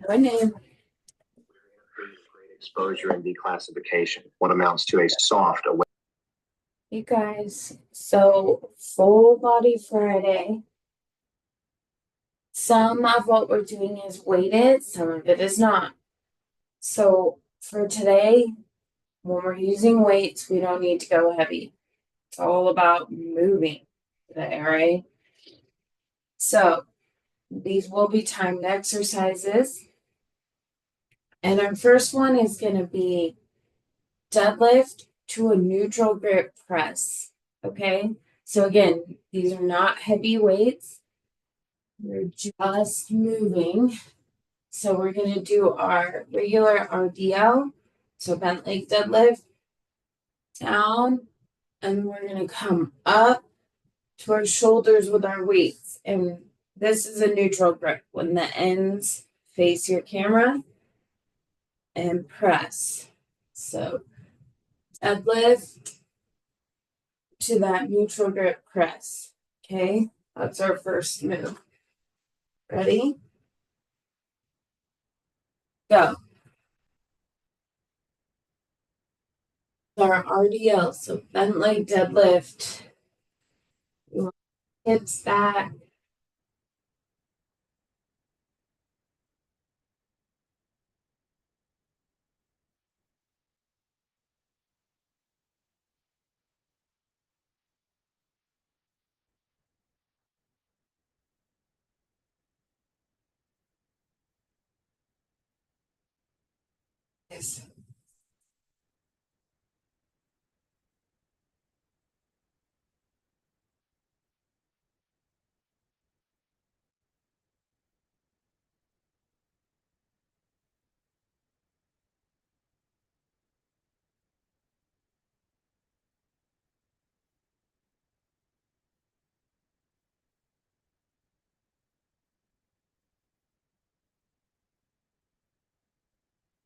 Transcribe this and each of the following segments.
My name. Exposure and declassification, what amounts to a soft away. You guys, so full body Friday. Some of what we're doing is weighted, some of it is not. So for today, when we're using weights, we don't need to go heavy. It's all about moving today, all right? So these will be timed exercises. And our first one is going to be deadlift to a neutral grip press. Okay. So again, these are not heavy weights. We're just moving. So we're going to do our regular RDL. So bent leg deadlift down. And we're going to come up to our shoulders with our weights. And this is a neutral grip when the ends face your camera and press. So deadlift to that neutral grip press. Okay, that's our first move. Ready? Go. Our RDL, so bent leg deadlift. Hips back.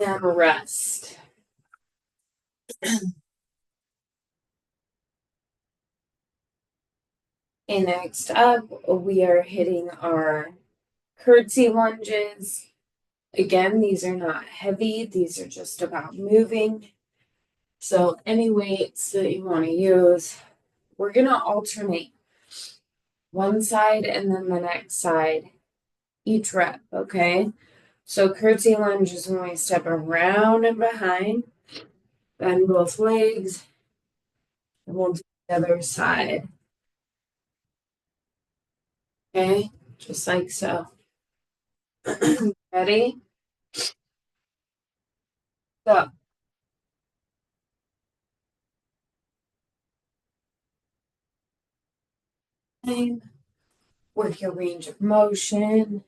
And rest. And next up, we are hitting our curtsy lunges. Again, these are not heavy. These are just about moving. So any weights that you want to use, we're going to alternate one side and then the next side each rep, okay? So curtsy lunge is when we step around and behind, bend both legs, and we'll do the other side. Okay, just like so. Ready? Go. Work your range of motion.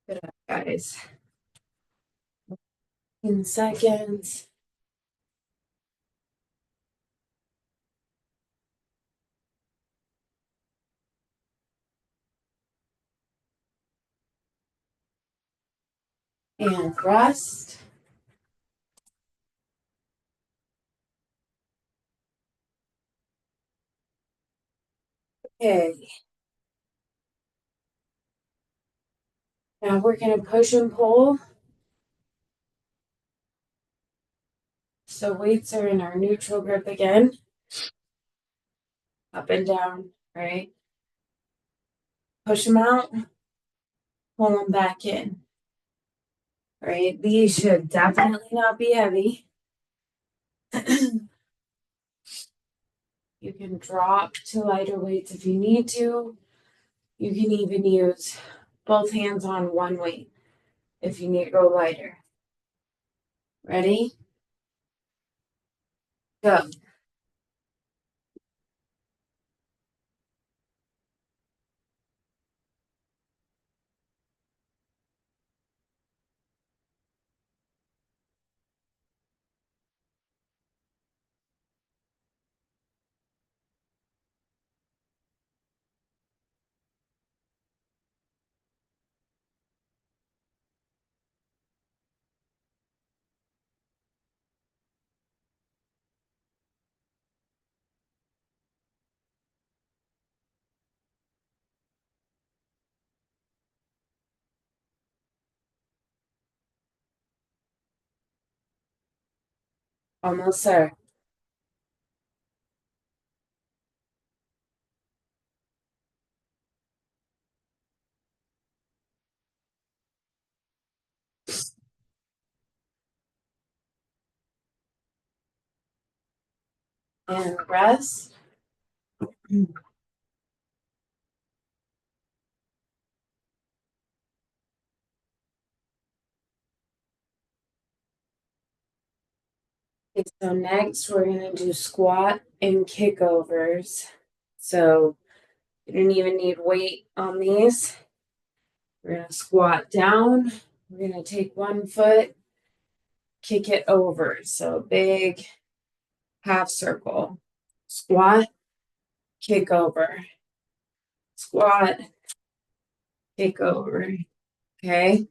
Good, guys. In seconds. And rest. Okay. Now we're going to push and pull. So weights are in our neutral grip again. Up and down, right? Push them out. Pull them back in. Right? These should definitely not be heavy. You can drop to lighter weights if you need to. You can even use both hands on one weight if you need to go lighter. Ready? Go. Almost there. And rest. Okay, so next we're gonna do squat and kickovers. So you don't even need weight on these. We're gonna squat down. We're gonna take one foot, kick it over. So big half circle. Squat, kick over. Squat, kick over. Okay.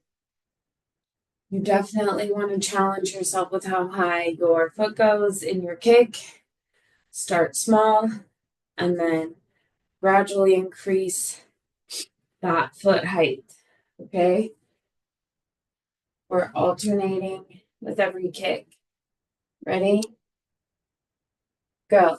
You definitely want to challenge yourself with how high your foot goes in your kick. Start small and then gradually increase that foot height. Okay. We're alternating with every kick. Ready? Go.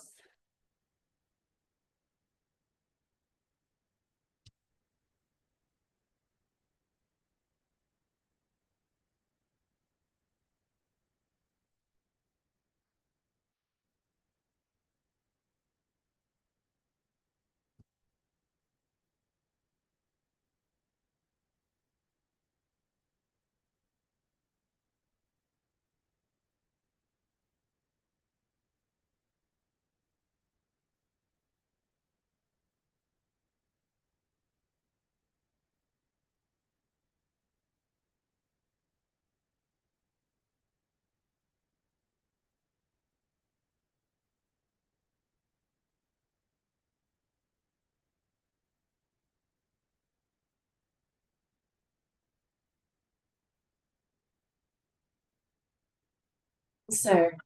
Sir.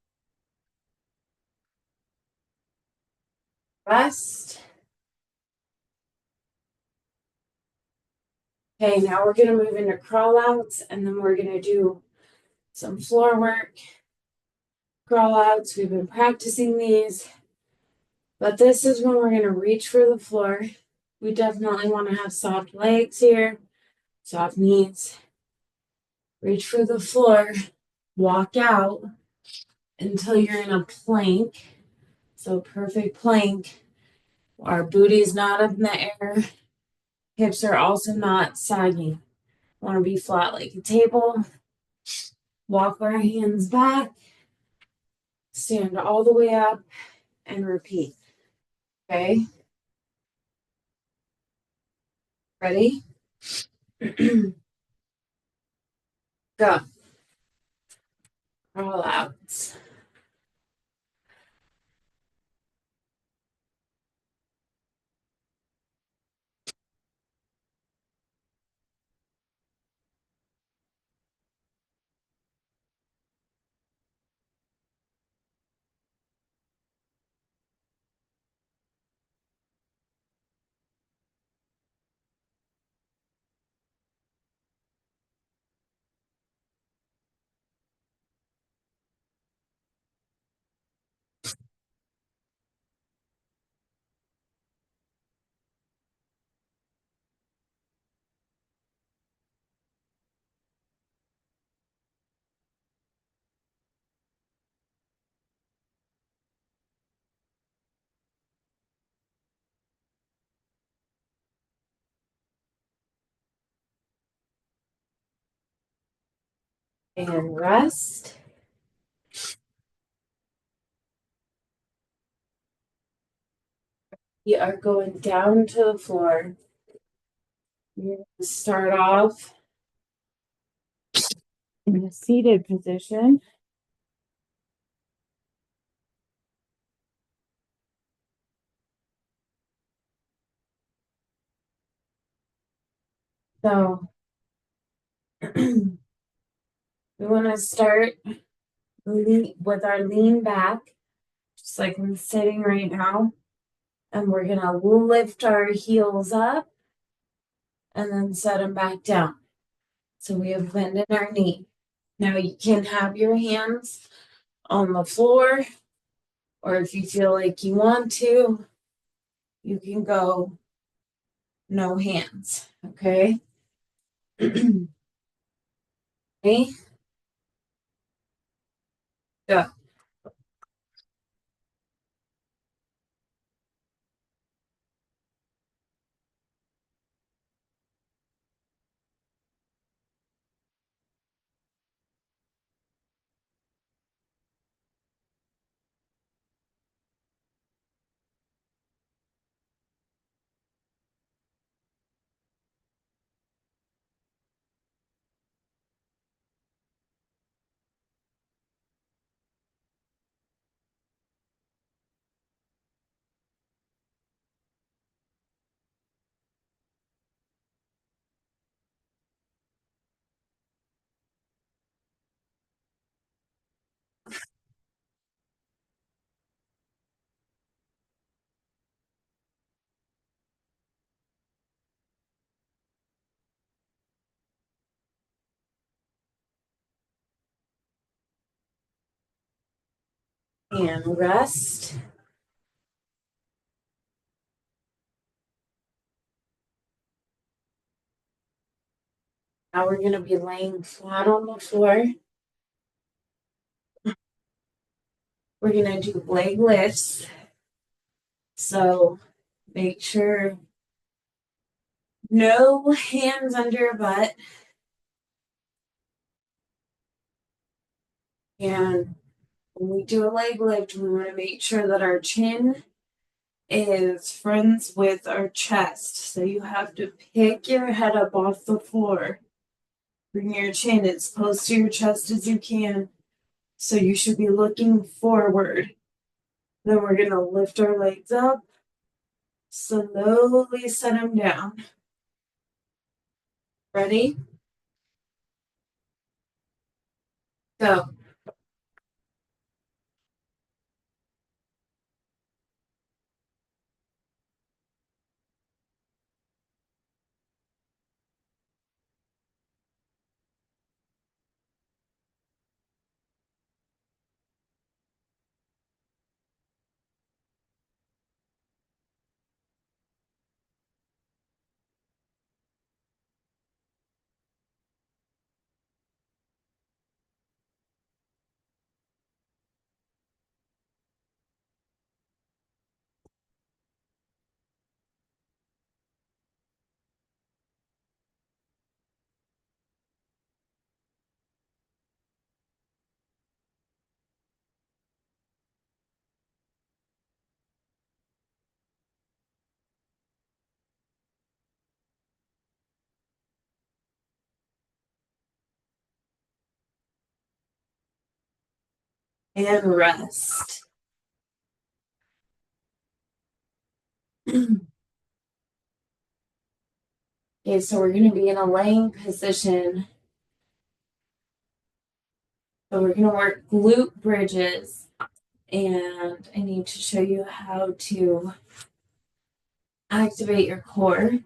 Rest. Okay, now we're gonna move into crawl outs and then we're gonna do some floor work. Crawl outs. We've been practicing these, but this is when we're gonna reach for the floor. We definitely want to have soft legs here, soft knees. Reach for the floor. Walk out until you're in a plank. So perfect plank. Our booty's not up in the air. Hips are also not sagging. Want to be flat like a table. Walk our hands back. Stand all the way up and repeat. Okay. Ready? Go. Roll out. And rest. We are going down to the floor. You're going to start off in a seated position. So we want to start with our lean back, just like I'm sitting right now. And we're going to lift our heels up and then set them back down. So we have bend in our knee. Now you can have your hands on the floor, or if you feel like you want to, you can go no hands, okay? Okay, go. And rest. Now we're going to be laying flat on the floor. We're going to do leg lifts. So make sure no hands under your butt. And when we do a leg lift, we want to make sure that our chin is friends with our chest. So you have to pick your head up off the floor. Bring your chin as close to your chest as you can. So you should be looking forward. Then we're going to lift our legs up. Slowly set them down. Ready? Go. And rest. Okay, so we're going to be in a laying position. So we're going to work glute bridges. And I need to show you how to activate your core,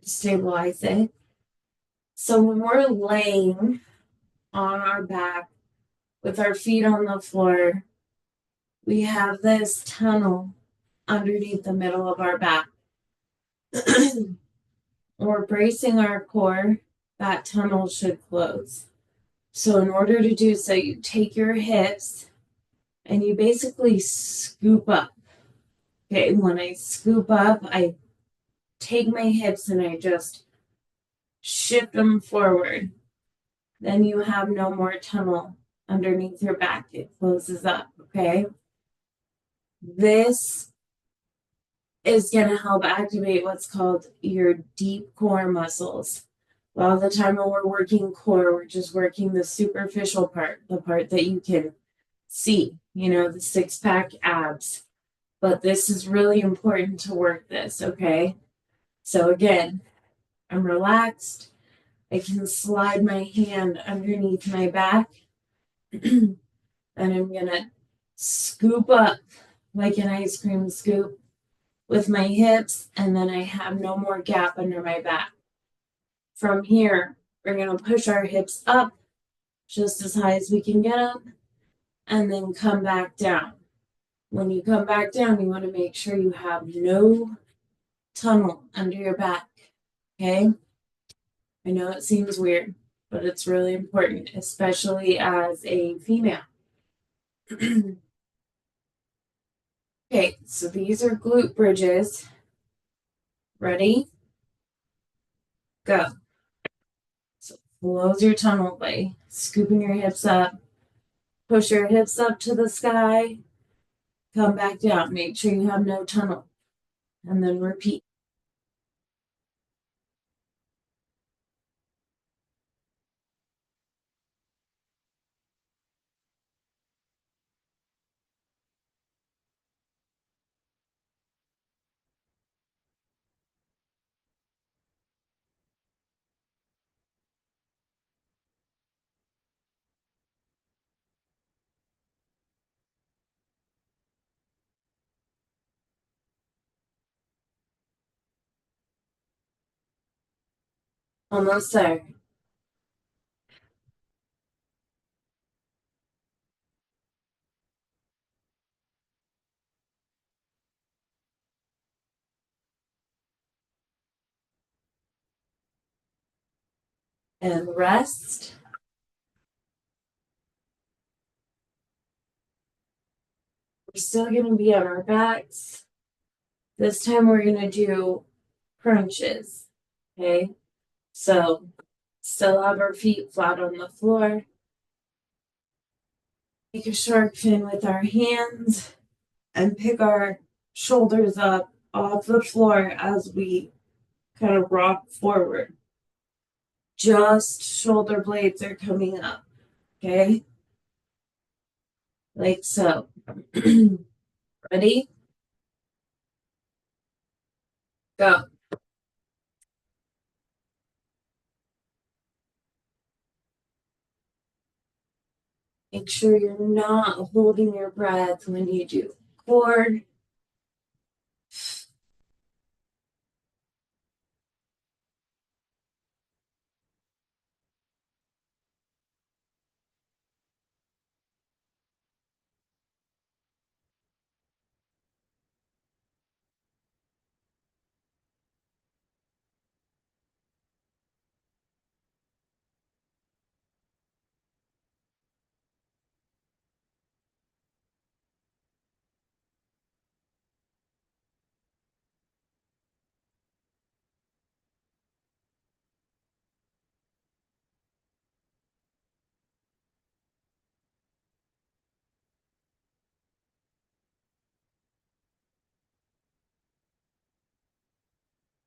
stabilize it. So when we're laying on our back with our feet on the floor, we have this tunnel underneath the middle of our back. We're bracing our core, that tunnel should close. So in order to do so, you take your hips and you basically scoop up. Okay, when I scoop up, I take my hips and I just shift them forward. Then you have no more tunnel underneath your back. It closes up, okay? This is going to help activate what's called your deep core muscles. A lot of the time when we're working core, we're just working the superficial part, the part that you can see, the six-pack abs. But this is really important to work this, okay? So again, I'm relaxed. I can slide my hand underneath my back. And I'm going to scoop up like an ice cream scoop with my hips, and then I have no more gap under my back. From here, we're going to push our hips up just as high as we can get them, and then come back down. When you come back down, you want to make sure you have no tunnel under your back. Okay? I know it seems weird, but it's really important, especially as a female. Okay, so these are glute bridges. Ready? Go. So close your tunnel by scooping your hips up. Push your hips up to the sky. Come back down. Make sure you have no tunnel. And then repeat. Almost there. And rest. We're still going to be on our backs. This time we're going to do crunches. Okay. So still have our feet flat on the floor. Make a shark fin with our hands and pick our shoulders up off the floor as we kind of rock forward. Just shoulder blades are coming up. Okay. Like so. Ready? Go. Make sure you're not holding your breath when you do core.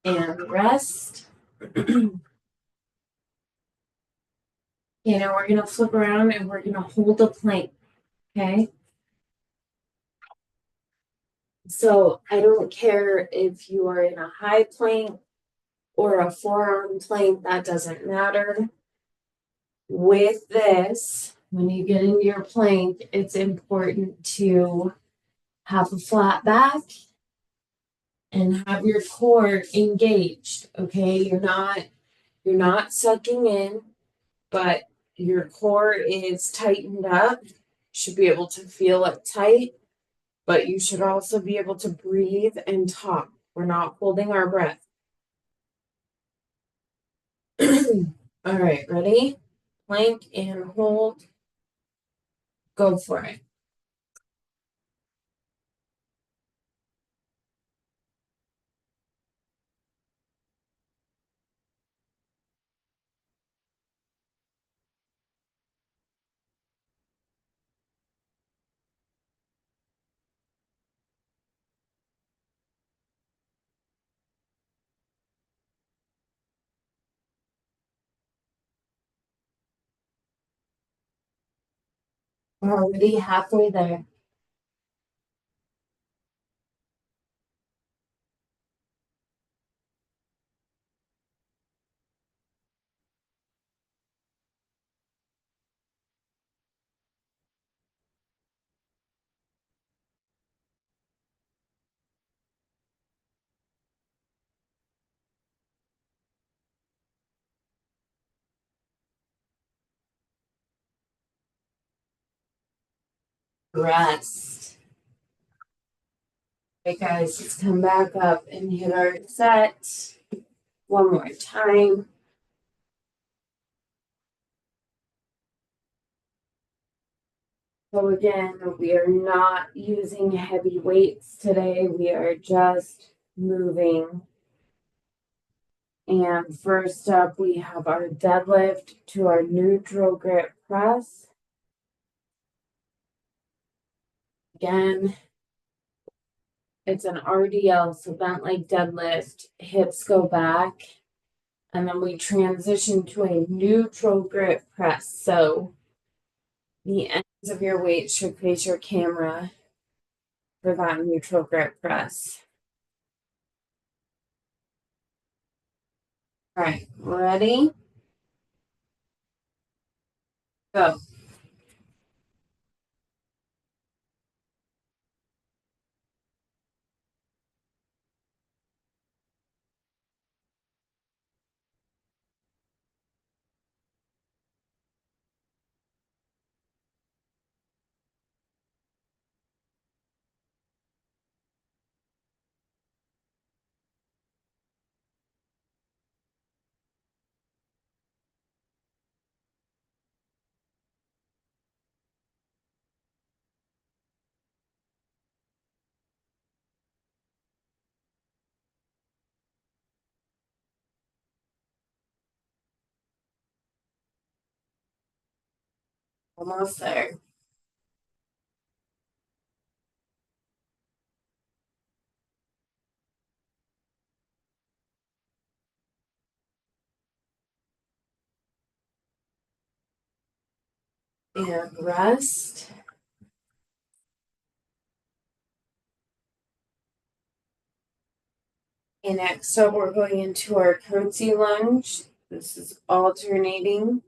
And rest. We're going to flip around and we're going to hold a plank. Okay. So I don't care if you are in a high plank or a forearm plank, that doesn't matter. With this, when you get into your plank, it's important to have a flat back and have your core engaged. Okay. You're not sucking in, but your core is tightened up. You should be able to feel it tight, but you should also be able to breathe and talk. We're not holding our breath. All right, ready? Plank and hold. Go for it. We're already halfway there. rest. Okay, guys, let's come back up and hit our set one more time. So again, we are not using heavy weights today. We are just moving. And first up, we have our deadlift to our neutral grip press. Again, it's an RDL, so bent leg deadlift, hips go back, and then we transition to a neutral grip press. So the ends of your weight should face your camera for that neutral grip press. All right, ready? Go. Almost there. And rest. And next up, we're going into our curtsy lunge. This is alternating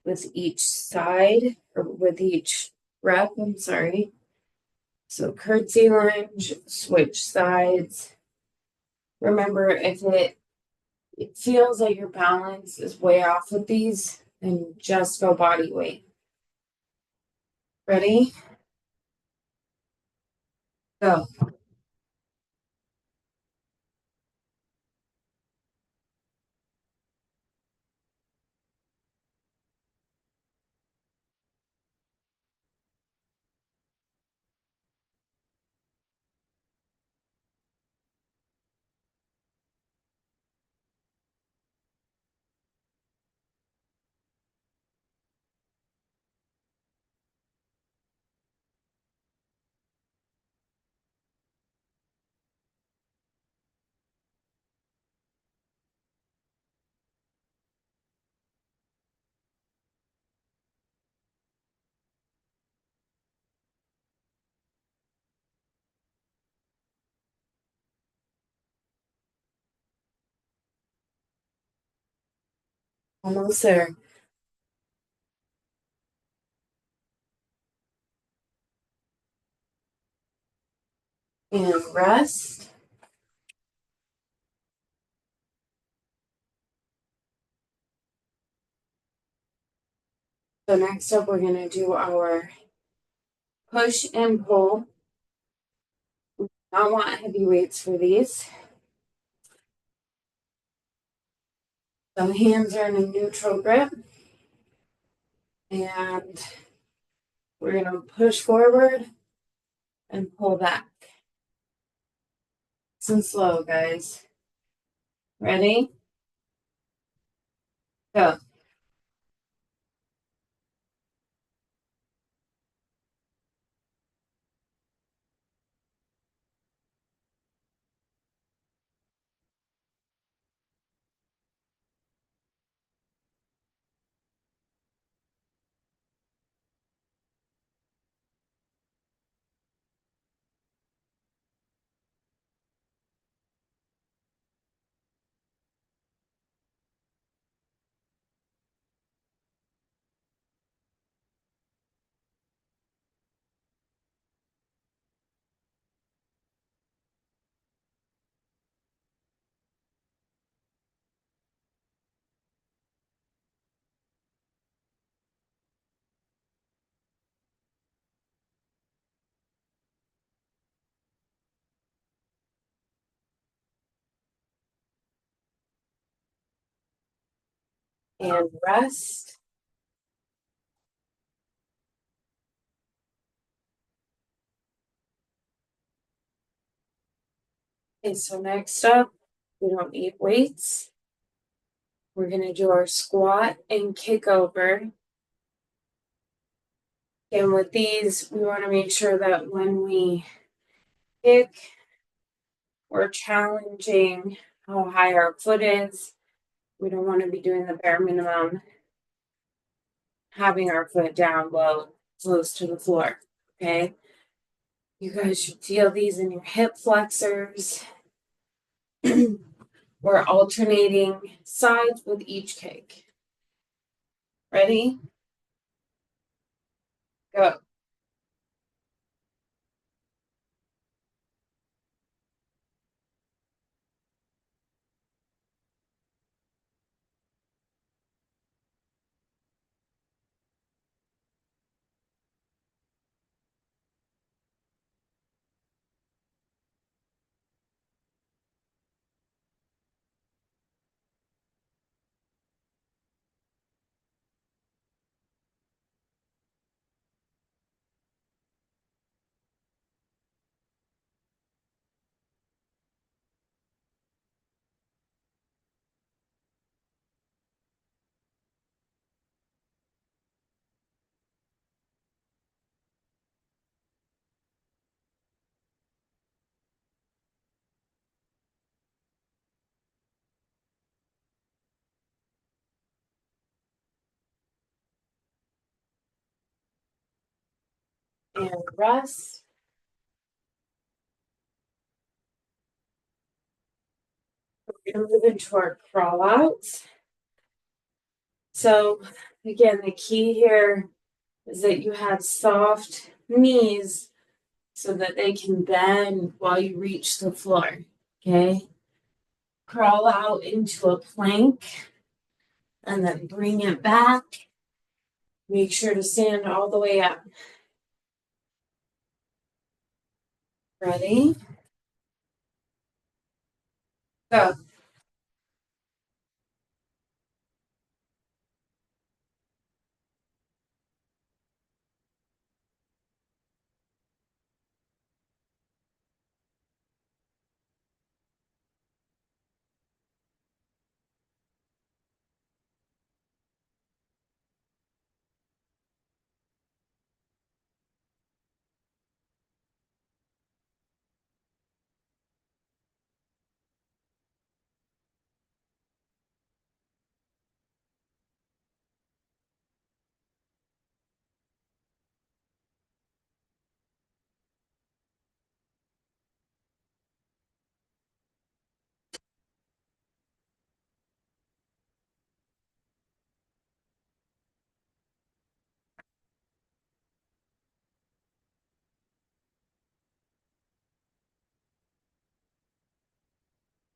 with each side, or with each rep, I'm sorry. So curtsy lunge, switch sides. Remember, if it feels like your balance is way off with these, then just go body weight. Ready? Go. Almost there. And rest. So next up, we're going to do our push and pull. I want heavy weights for these. So hands are in a neutral grip. And we're going to push forward and pull back. Nice and slow, guys. Ready? Go. and rest. Okay, so next up, we don't need weights. We're gonna do our squat and kick over. And with these, we want to make sure that when we kick, we're challenging how high our foot is. We don't want to be doing the bare minimum, having our foot down low, close to the floor. Okay. You guys should feel these in your hip flexors. We're alternating sides with each kick. Ready? Go. And rest. We're going to move into our crawl outs. So, again, the key here is that you have soft knees so that they can bend while you reach the floor. Okay. Crawl out into a plank and then bring it back. Make sure to stand all the way up. Ready? Go.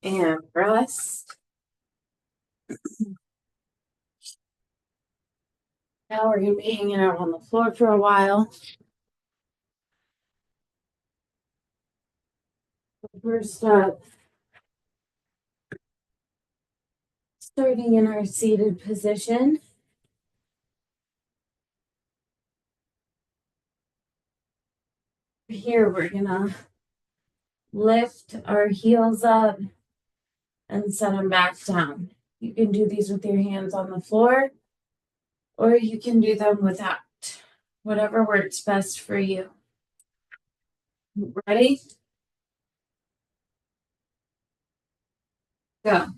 And rest. Now we're going to be hanging out on the floor for a while. First up, starting in our seated position. Here, we're going to lift our heels up and set them back down. You can do these with your hands on the floor, or you can do them without. Whatever works best for you. Ready? Go.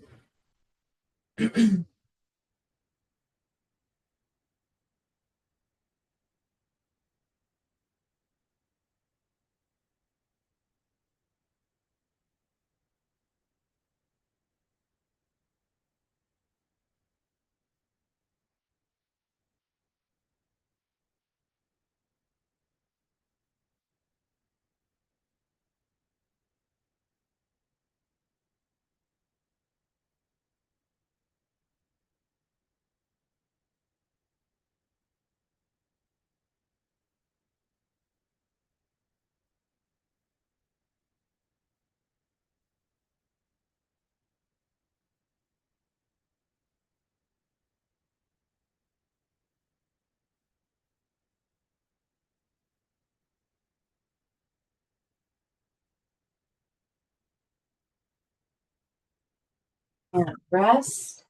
And rest.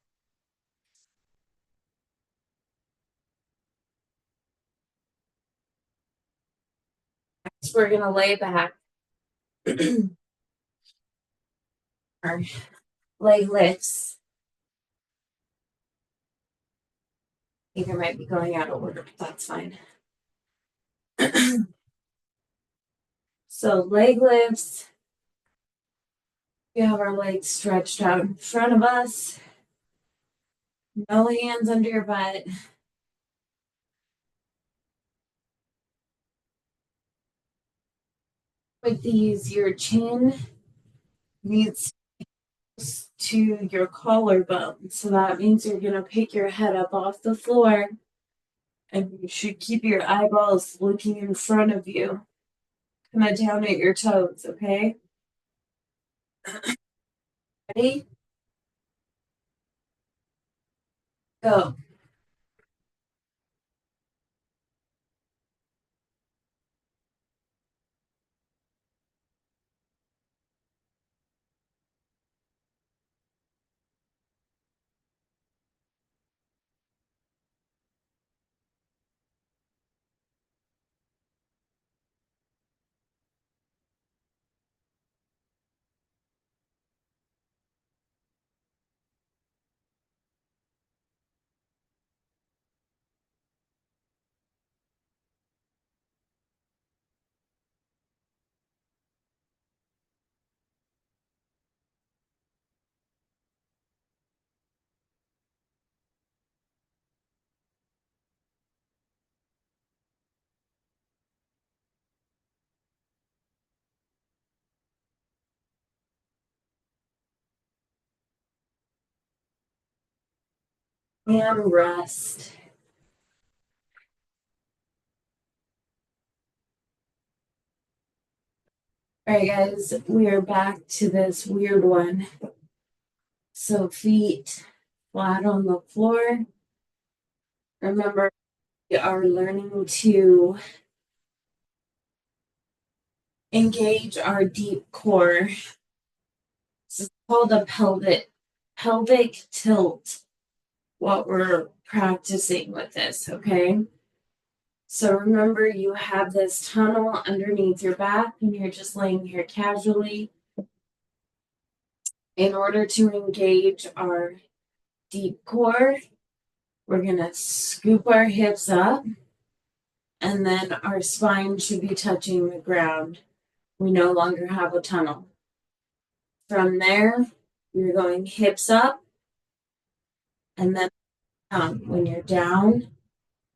Next, we're gonna lay back. Our leg lifts. I think I might be going out of order, but that's fine. So leg lifts. We have our legs stretched out in front of us. No hands under your butt. With these, your chin needs to your collarbone. So that means you're going to pick your head up off the floor and you should keep your eyeballs looking in front of you, kind of down at your toes, okay? Ready? Go. And rest. All right, guys, we are back to this weird one. So feet flat on the floor. Remember, we are learning to engage our deep core. This is called a pelvic tilt, what we're practicing with this, okay? So remember, you have this tunnel underneath your back and you're just laying here casually. In order to engage our deep core, we're going to scoop our hips up and then our spine should be touching the ground. We no longer have a tunnel. From there, you're going hips up and then down. When you're down,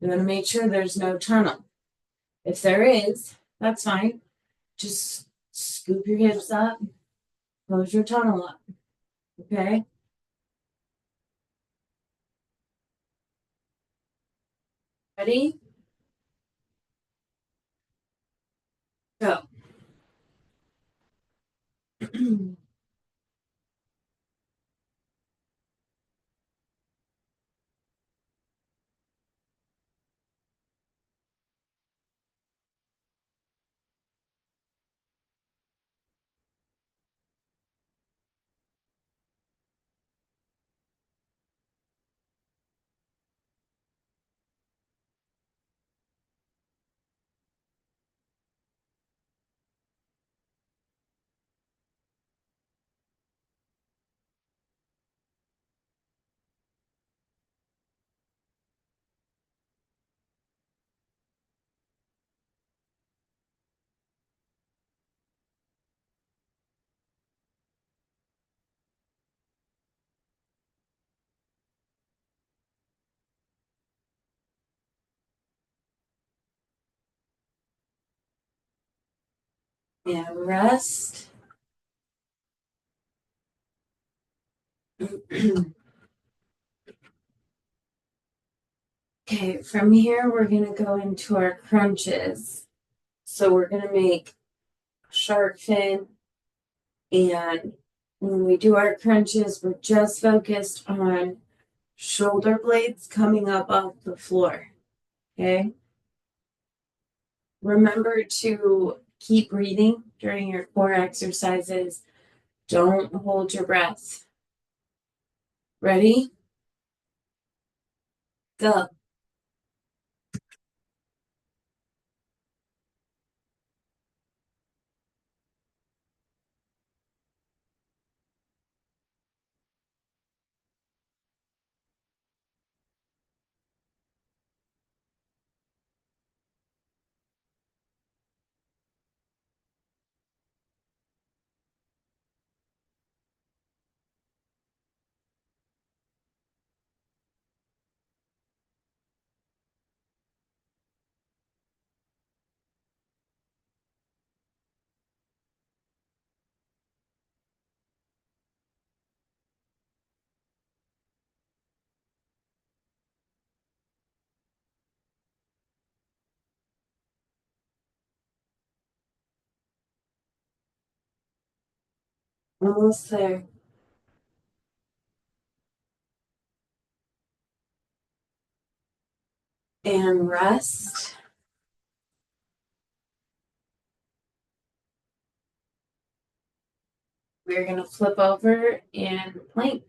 you want to make sure there's no tunnel. If there is, that's fine. Just scoop your hips up, close your tunnel up. Okay? Ready? Go. And rest. Okay, from here, we're going to go into our crunches. So we're going to make shark fin. And when we do our crunches, we're just focused on shoulder blades coming up off the floor. Okay. Remember to keep breathing during your core exercises. Don't hold your breath. Ready? Go. Almost there. And rest. We're going to flip over and plank.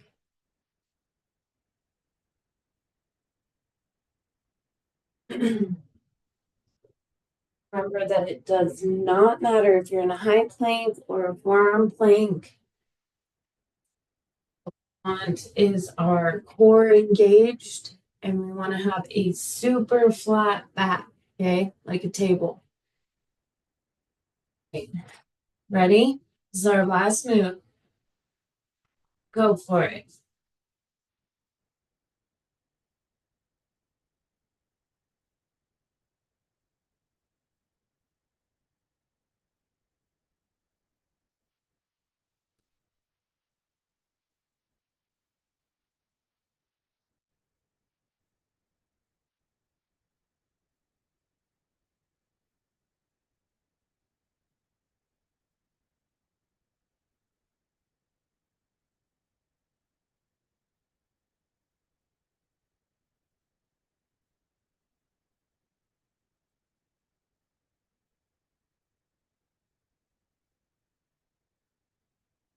Remember that it does not matter if you're in a high plank or a forearm plank. Want is our core engaged, and we want to have a super flat back, okay, like a table. Okay. Ready? This is our last move. Go for it.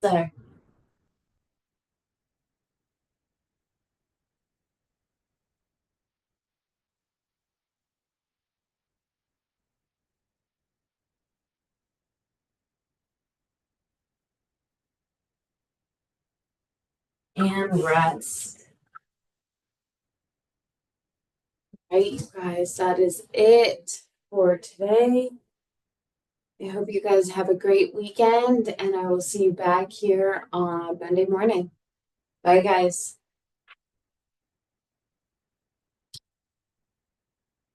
There. And rest. Right, you guys, that is it for today. I hope you guys have a great weekend, and I will see you back here on Monday morning. Bye, guys.